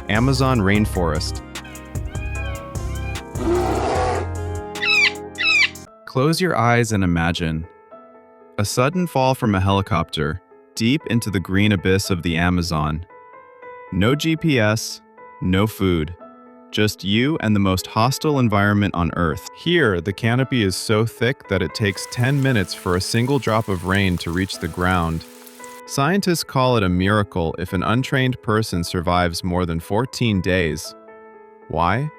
Amazon rainforest. Close your eyes and imagine a sudden fall from a helicopter deep into the green abyss of the Amazon. No GPS, no food, just you and the most hostile environment on Earth. Here, the canopy is so thick that it takes 10 minutes for a single drop of rain to reach the ground. Scientists call it a miracle if an untrained person survives more than 14 days. Why?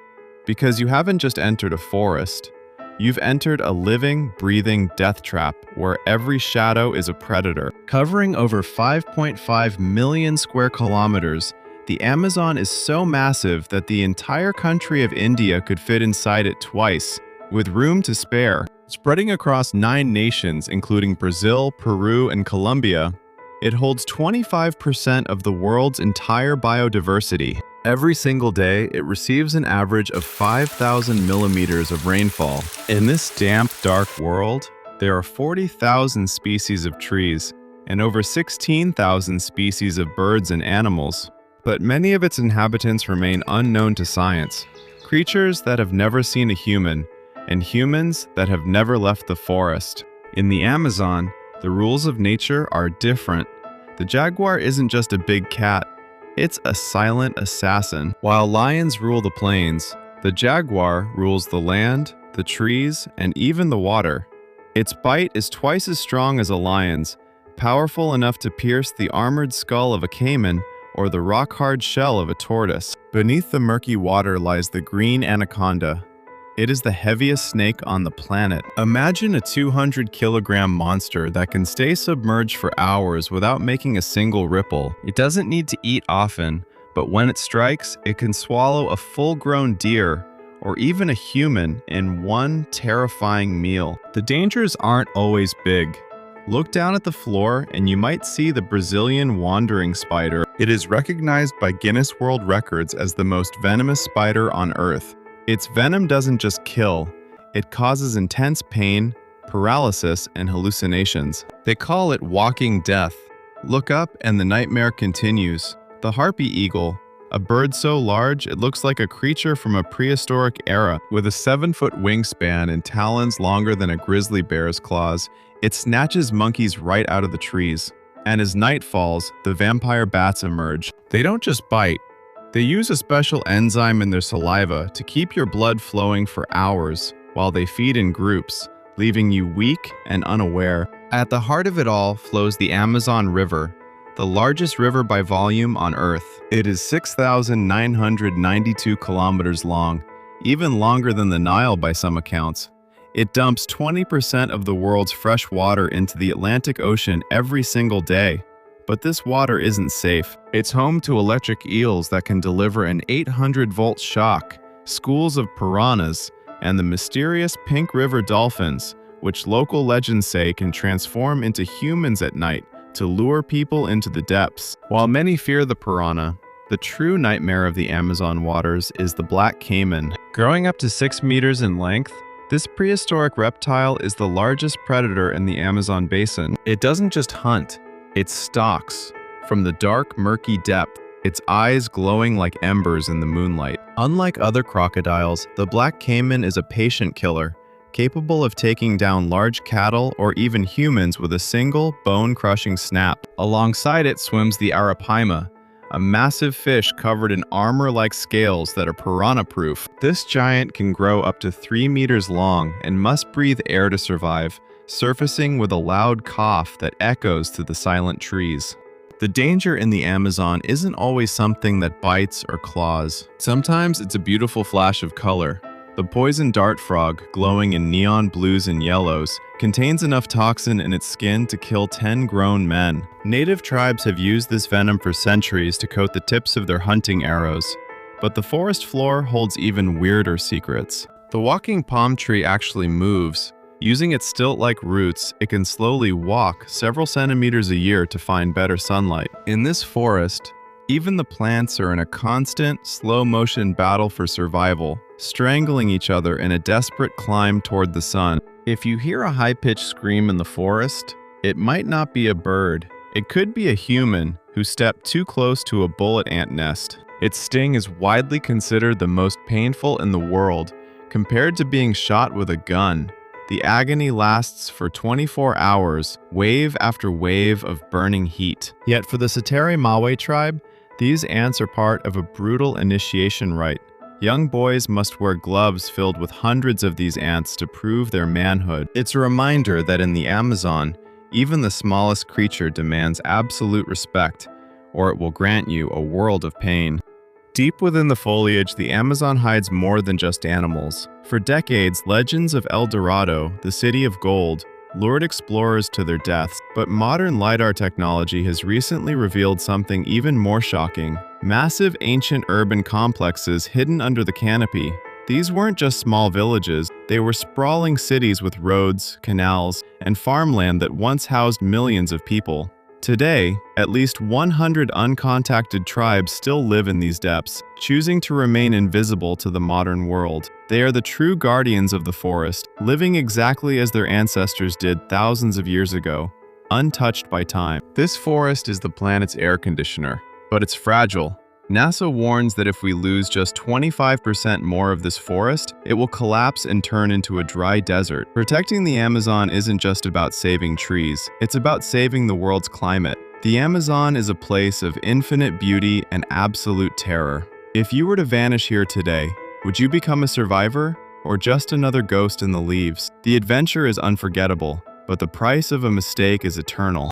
Because you haven't just entered a forest. You've entered a living, breathing death trap where every shadow is a predator. Covering over 5.5 million square kilometers, the Amazon is so massive that the entire country of India could fit inside it twice, with room to spare. Spreading across 9 nations, including Brazil, Peru, and Colombia, it holds 25% of the world's entire biodiversity. Every single day, it receives an average of 5,000 millimeters of rainfall. In this damp, dark world, there are 40,000 species of trees and over 16,000 species of birds and animals. But many of its inhabitants remain unknown to science, creatures that have never seen a human, and humans that have never left the forest. In the Amazon, the rules of nature are different. The jaguar isn't just a big cat. It's a silent assassin. While lions rule the plains, the jaguar rules the land, the trees, and even the water. Its bite is twice as strong as a lion's, powerful enough to pierce the armored skull of a caiman or the rock-hard shell of a tortoise. Beneath the murky water lies the green anaconda. It is the heaviest snake on the planet. Imagine a 200-kilogram monster that can stay submerged for hours without making a single ripple. It doesn't need to eat often, but when it strikes, it can swallow a full-grown deer or even a human in one terrifying meal. The dangers aren't always big. Look down at the floor and you might see the Brazilian wandering spider. It is recognized by Guinness World Records as the most venomous spider on Earth. Its venom doesn't just kill, it causes intense pain, paralysis, and hallucinations. They call it walking death. Look up and the nightmare continues. The harpy eagle, a bird so large it looks like a creature from a prehistoric era. With a 7-foot wingspan and talons longer than a grizzly bear's claws, it snatches monkeys right out of the trees. And as night falls, the vampire bats emerge. They don't just bite. They use a special enzyme in their saliva to keep your blood flowing for hours while they feed in groups, leaving you weak and unaware. At the heart of it all flows the Amazon River, the largest river by volume on Earth. It is 6,992 kilometers long, even longer than the Nile by some accounts. It dumps 20% of the world's fresh water into the Atlantic Ocean every single day. But this water isn't safe. It's home to electric eels that can deliver an 800-volt shock, schools of piranhas, and the mysterious pink river dolphins, which local legends say can transform into humans at night to lure people into the depths. While many fear the piranha, the true nightmare of the Amazon waters is the black caiman. Growing up to 6 meters in length, this prehistoric reptile is the largest predator in the Amazon basin. It doesn't just hunt. It stalks. From the dark, murky depth, its eyes glowing like embers in the moonlight. Unlike other crocodiles, the black caiman is a patient killer, capable of taking down large cattle or even humans with a single, bone-crushing snap. Alongside it swims the arapaima, a massive fish covered in armor-like scales that are piranha-proof. This giant can grow up to 3 meters long and must breathe air to survive, surfacing with a loud cough that echoes to the silent trees. The danger in the Amazon isn't always something that bites or claws. Sometimes it's a beautiful flash of color. The poison dart frog, glowing in neon blues and yellows, contains enough toxin in its skin to kill 10 grown men. Native tribes have used this venom for centuries to coat the tips of their hunting arrows. But the forest floor holds even weirder secrets. The walking palm tree actually moves. Using its stilt-like roots, it can slowly walk several centimeters a year to find better sunlight. In this forest, even the plants are in a constant, slow-motion battle for survival, strangling each other in a desperate climb toward the sun. If you hear a high-pitched scream in the forest, it might not be a bird. It could be a human who stepped too close to a bullet ant nest. Its sting is widely considered the most painful in the world. Compared to being shot with a gun, the agony lasts for 24 hours, wave after wave of burning heat. Yet for the Sateri Mawe tribe, these ants are part of a brutal initiation rite. Young boys must wear gloves filled with hundreds of these ants to prove their manhood. It's a reminder that in the Amazon, even the smallest creature demands absolute respect, or it will grant you a world of pain. Deep within the foliage, the Amazon hides more than just animals. For decades, legends of El Dorado, the city of gold, lured explorers to their deaths. But modern LiDAR technology has recently revealed something even more shocking. Massive ancient urban complexes hidden under the canopy. These weren't just small villages, they were sprawling cities with roads, canals, and farmland that once housed millions of people. Today, at least 100 uncontacted tribes still live in these depths, choosing to remain invisible to the modern world. They are the true guardians of the forest, living exactly as their ancestors did thousands of years ago, untouched by time. This forest is the planet's air conditioner, but it's fragile. NASA warns that if we lose just 25% more of this forest, it will collapse and turn into a dry desert. Protecting the Amazon isn't just about saving trees, it's about saving the world's climate. The Amazon is a place of infinite beauty and absolute terror. If you were to vanish here today, would you become a survivor or just another ghost in the leaves? The adventure is unforgettable, but the price of a mistake is eternal.